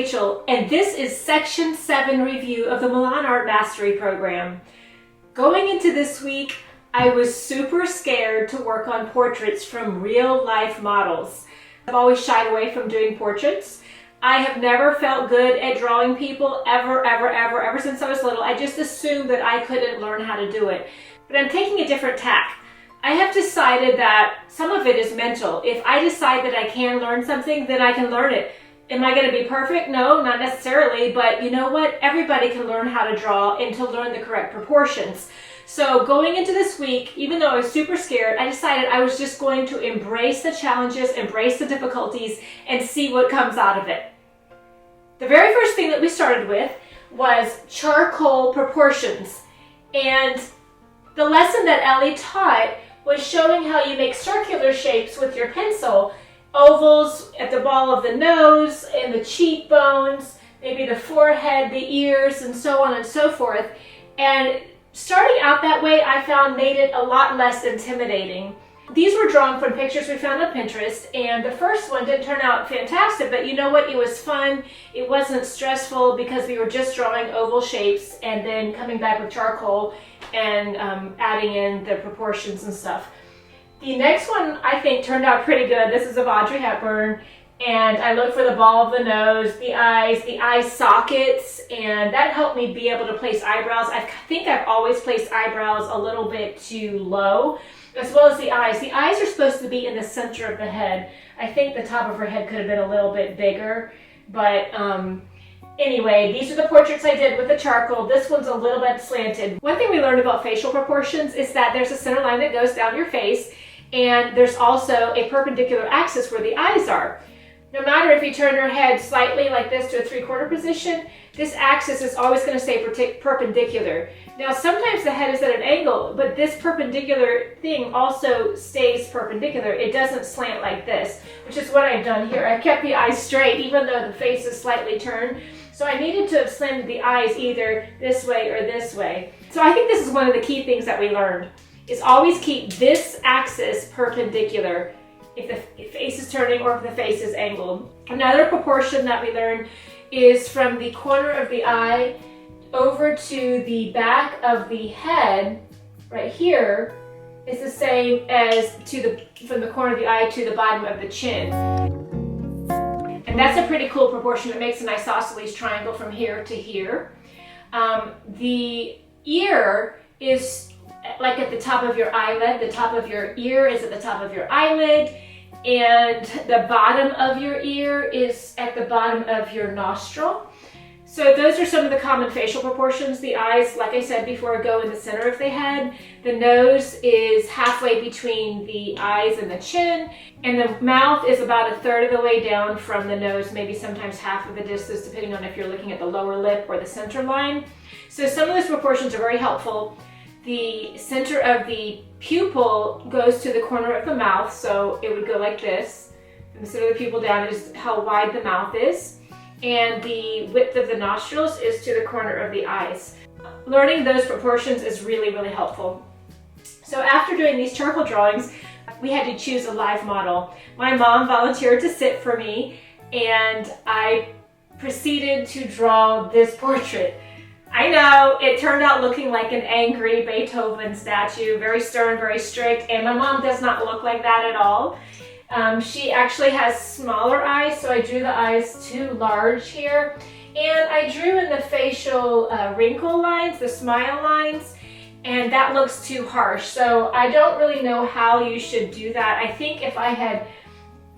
Rachel, and this is Section 7 review of the Milan Art Mastery Program. Going into this week, I was super scared to work on portraits from real-life models. I've always shied away from doing portraits. I have never felt good at drawing people, ever since I was little. I just assumed that I couldn't learn how to do it. But I'm taking a different tack. I have decided that some of it is mental. If I decide that I can learn something, then I can learn it. Am I going to be perfect? No, not necessarily, but you know what? Everybody can learn how to draw and to learn the correct proportions. So going into this week, even though I was super scared, I decided I was just going to embrace the challenges, embrace the difficulties, and see what comes out of it. The very first thing that we started with was charcoal proportions. And the lesson that Ellie taught was showing how you make circular shapes with your pencil. Ovals at the ball of the nose and the cheekbones, maybe the forehead, the ears, and so on and so forth. And starting out that way, I found made it a lot less intimidating. These were drawn from pictures we found on Pinterest, and the first one didn't turn out fantastic, but you know what? It was fun. It wasn't stressful because we were just drawing oval shapes and then coming back with charcoal and adding in the proportions and stuff. The next one I think turned out pretty good. This is of Audrey Hepburn, and I looked for the ball of the nose, the eye sockets, and that helped me be able to place eyebrows. I think I've always placed eyebrows a little bit too low, as well as the eyes. The eyes are supposed to be in the center of the head. I think the top of her head could have been a little bit bigger, but anyway, these are the portraits I did with the charcoal. This one's a little bit slanted. One thing we learned about facial proportions is that there's a center line that goes down your face, and there's also a perpendicular axis where the eyes are. No matter if you turn your head slightly like this to a 3/4 position, this axis is always going to stay perpendicular. Now sometimes the head is at an angle, but this perpendicular thing also stays perpendicular. It doesn't slant like this, which is what I've done here. I've kept the eyes straight even though the face is slightly turned. So I needed to have slanted the eyes either this way or this way. So I think this is one of the key things that we learned, is always keep this axis perpendicular if the face is turning or if the face is angled. Another proportion that we learned is from the corner of the eye over to the back of the head, right here, is the same as from the corner of the eye to the bottom of the chin. And that's a pretty cool proportion. It makes a nice isosceles triangle from here to here. The ear is like at the top of your eyelid. The top of your ear is at the top of your eyelid, and the bottom of your ear is at the bottom of your nostril. So those are some of the common facial proportions. The eyes, like I said before, go in the center of the head. The nose is halfway between the eyes and the chin, and the mouth is about 1/3 of the way down from the nose, maybe sometimes half of the distance, depending on if you're looking at the lower lip or the center line. So some of those proportions are very helpful. The center of the pupil goes to the corner of the mouth, so it would go like this. And the center of the pupil down is how wide the mouth is, and the width of the nostrils is to the corner of the eyes. Learning those proportions is really, really helpful. So after doing these charcoal drawings, we had to choose a live model. My mom volunteered to sit for me, and I proceeded to draw this portrait. I know, it turned out looking like an angry Beethoven statue, very stern, very strict, and my mom does not look like that at all. She actually has smaller eyes, so I drew the eyes too large here, and I drew in the facial wrinkle lines, the smile lines, and that looks too harsh. So I don't really know how you should do that. I think if I had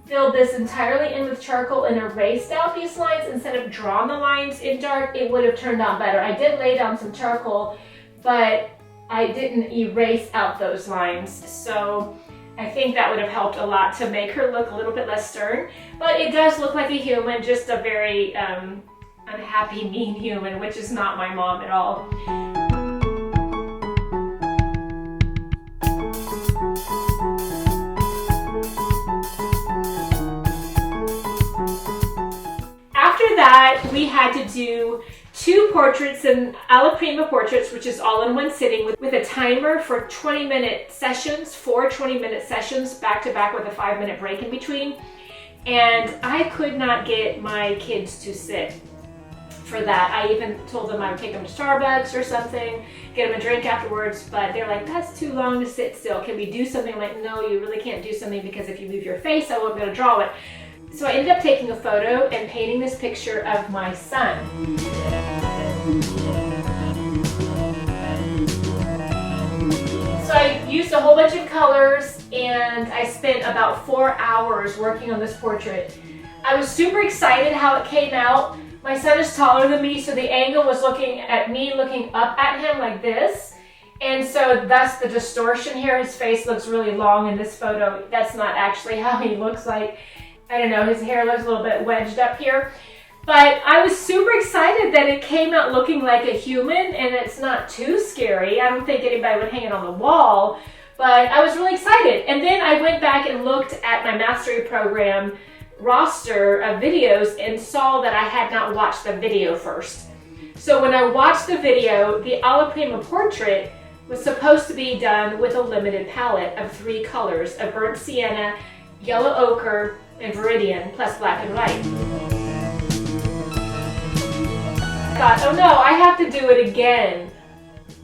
filled this entirely in with charcoal and erased out these lines instead of drawn the lines in dark, it would have turned out better. I did lay down some charcoal, but I didn't erase out those lines. So I think that would have helped a lot to make her look a little bit less stern. But it does look like a human, just a very unhappy, mean human, which is not my mom at all. That we had to do 2 portraits in Alla Prima portraits, which is all in one sitting with a timer for 20-minute sessions, 4 20-minute sessions back to back with a 5-minute break in between. And I could not get my kids to sit for that. I even told them I would take them to Starbucks or something, get them a drink afterwards, but they're like, that's too long to sit still. Can we do something? I'm like, no, you really can't do something because if you move your face, I won't be able to draw it. So I ended up taking a photo and painting this picture of my son. So I used a whole bunch of colors and I spent about 4 hours working on this portrait. I was super excited how it came out. My son is taller than me, so the angle was looking at me, looking up at him like this. And so thus the distortion here, his face looks really long in this photo. That's not actually how he looks like. I don't know, his hair looks a little bit wedged up here. But I was super excited that it came out looking like a human and it's not too scary. I don't think anybody would hang it on the wall, but I was really excited. And then I went back and looked at my mastery program roster of videos and saw that I had not watched the video first. So when I watched the video, the Alla Prima portrait was supposed to be done with a limited palette of 3 colors, of burnt sienna, yellow ochre, and viridian, plus black and white. I thought, oh no, I have to do it again.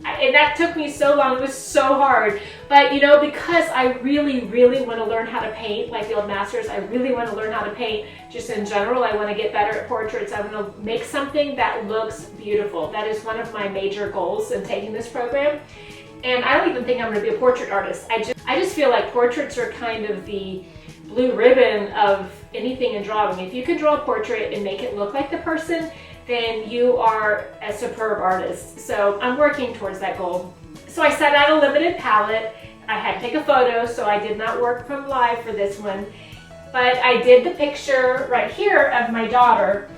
And that took me so long, it was so hard. But you know, because I really, really want to learn how to paint like the old masters, I really want to learn how to paint just in general. I want to get better at portraits. I want to make something that looks beautiful. That is one of my major goals in taking this program. And I don't even think I'm going to be a portrait artist. I just feel like portraits are kind of the blue ribbon of anything in drawing. If you can draw a portrait and make it look like the person, then you are a superb artist. So I'm working towards that goal. So I set out a limited palette. I had to take a photo, so I did not work from live for this one. But I did the picture right here of my daughter.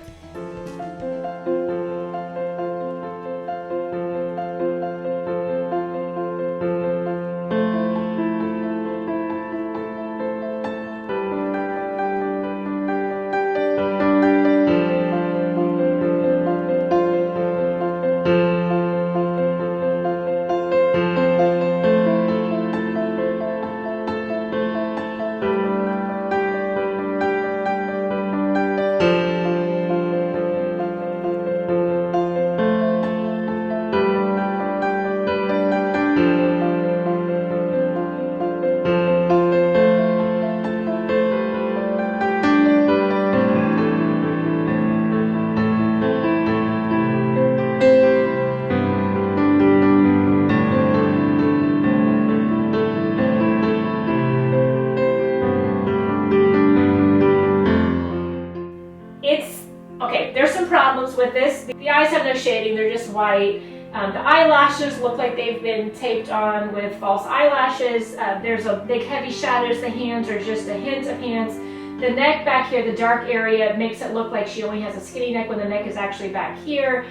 With this, the eyes have no shading, they're just white. The eyelashes look like they've been taped on with false eyelashes. There's a big heavy shadows. The hands are just a hint of hands. The neck back here, the dark area, makes it look like she only has a skinny neck when the neck is actually back here.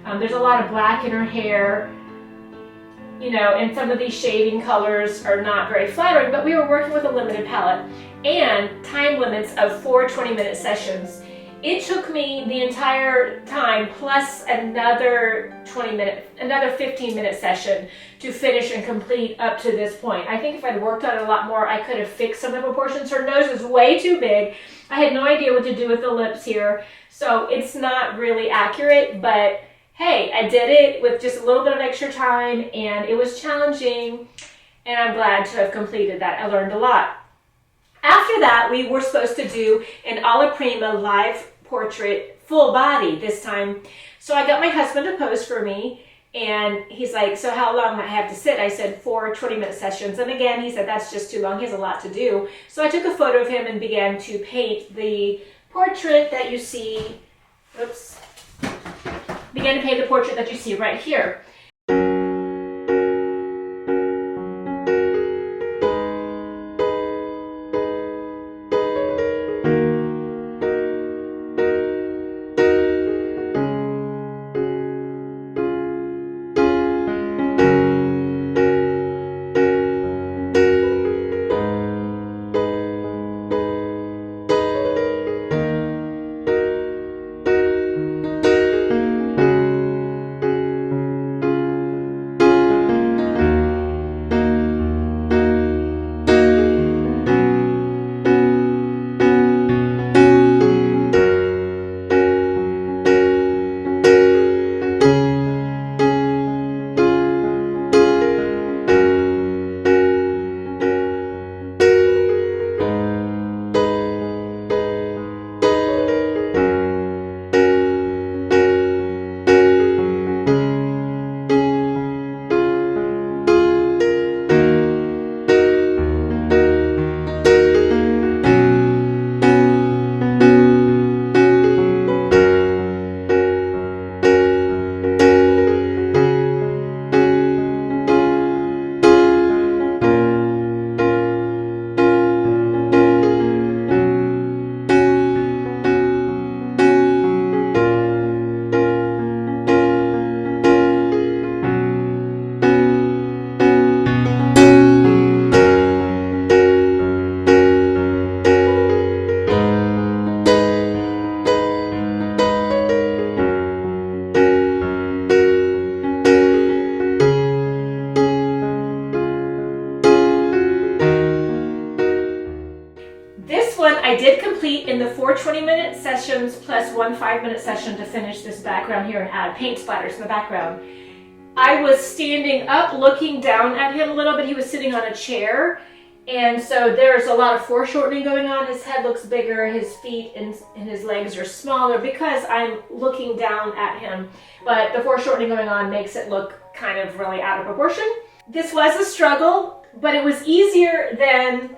There's a lot of black in her hair, you know, and some of these shading colors are not very flattering, but we were working with a limited palette and time limits of 4 20-minute sessions. It took me the entire time plus another 15-minute session to finish and complete up to this point. I think if I'd worked on it a lot more, I could have fixed some of the proportions. Her nose is way too big. I had no idea what to do with the lips here, so it's not really accurate, but hey, I did it with just a little bit of extra time, and it was challenging, and I'm glad to have completed that. I learned a lot. After that, we were supposed to do an Alla Prima live portrait, full body this time. So I got my husband to pose for me, and he's like, so how long do I have to sit? I said 4 20-minute sessions. And again, he said, that's just too long. He has a lot to do. So I took a photo of him and began to paint the portrait that you see, began to paint the portrait that you see right here. did complete in the 4 20-minute sessions plus 1 5-minute session to finish this background here and add paint splatters in the background. I was standing up looking down at him a little bit. He was sitting on a chair, and so there's a lot of foreshortening going on. His head looks bigger, his feet and his legs are smaller because I'm looking down at him, but the foreshortening going on makes it look kind of really out of proportion. This was a struggle, but it was easier than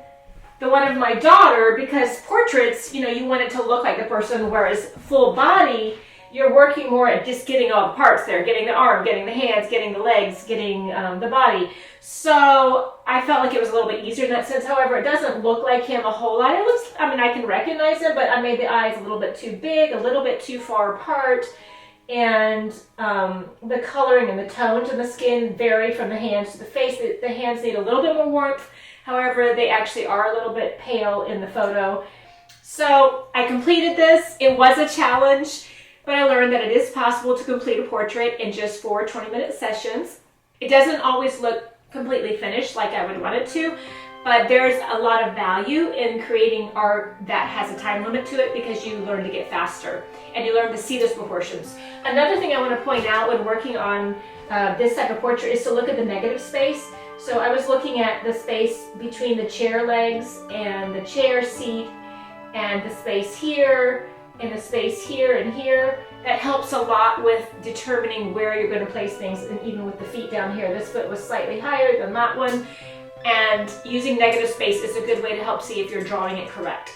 the one of my daughter, because portraits, you know, you want it to look like the person, whereas full body, you're working more at just getting all the parts there, getting the arm, getting the hands, getting the legs, getting the body. So I felt like it was a little bit easier in that sense. However, it doesn't look like him a whole lot. It looks, I mean, I can recognize him, but I made the eyes a little bit too big, a little bit too far apart. And the coloring and the tones in the skin vary from the hands to the face. The hands need a little bit more warmth. However, they actually are a little bit pale in the photo. So I completed this. It was a challenge, but I learned that it is possible to complete a portrait in just 4 20-minute sessions. It doesn't always look completely finished like I would want it to, but there's a lot of value in creating art that has a time limit to it, because you learn to get faster and you learn to see those proportions. Another thing I want to point out when working on this type of portrait is to look at the negative space. So I was looking at the space between the chair legs and the chair seat, and the space here and the space here and here. That helps a lot with determining where you're going to place things, and even with the feet down here. This foot was slightly higher than that one, and using negative space is a good way to help see if you're drawing it correct.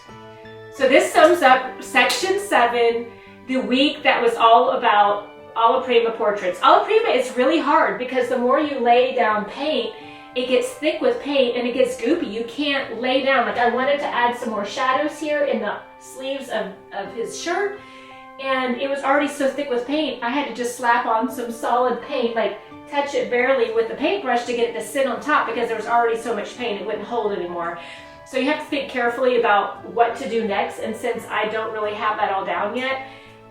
So this sums up section 7, the week that was all about Alla Prima portraits. Alla Prima is really hard because the more you lay down paint, it gets thick with paint and it gets goopy. You can't lay down. Like, I wanted to add some more shadows here in the sleeves of his shirt, and it was already so thick with paint, I had to just slap on some solid paint, like touch it barely with the paintbrush to get it to sit on top, because there was already so much paint it wouldn't hold anymore. So you have to think carefully about what to do next, and since I don't really have that all down yet,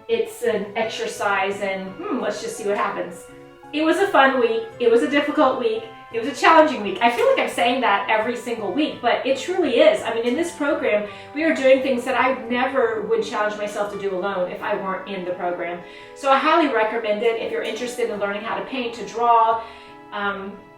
it's an exercise, and let's just see what happens. It was a fun week. It was a difficult week. It was a challenging week. I feel like I'm saying that every single week, but it truly is. I mean, in this program, we are doing things that I never would challenge myself to do alone if I weren't in the program. So I highly recommend it if you're interested in learning how to paint, to draw.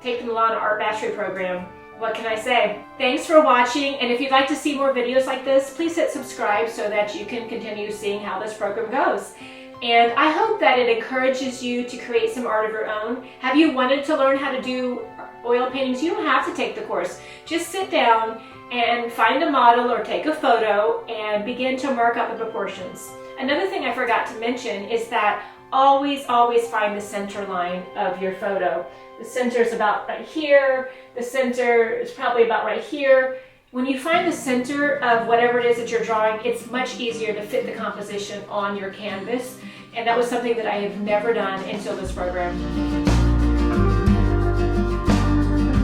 Take the Milan Art Mastery Program. What can I say? Thanks for watching, and if you'd like to see more videos like this, please hit subscribe so that you can continue seeing how this program goes. And I hope that it encourages you to create some art of your own. Have you wanted to learn how to do oil paintings? You don't have to take the course. Just sit down and find a model or take a photo and begin to mark out the proportions. Another thing I forgot to mention is that always find the center line of your photo. The center is about right here. The center is probably about right here. When you find the center of whatever it is that you're drawing, it's much easier to fit the composition on your canvas. And that was something that I have never done until this program.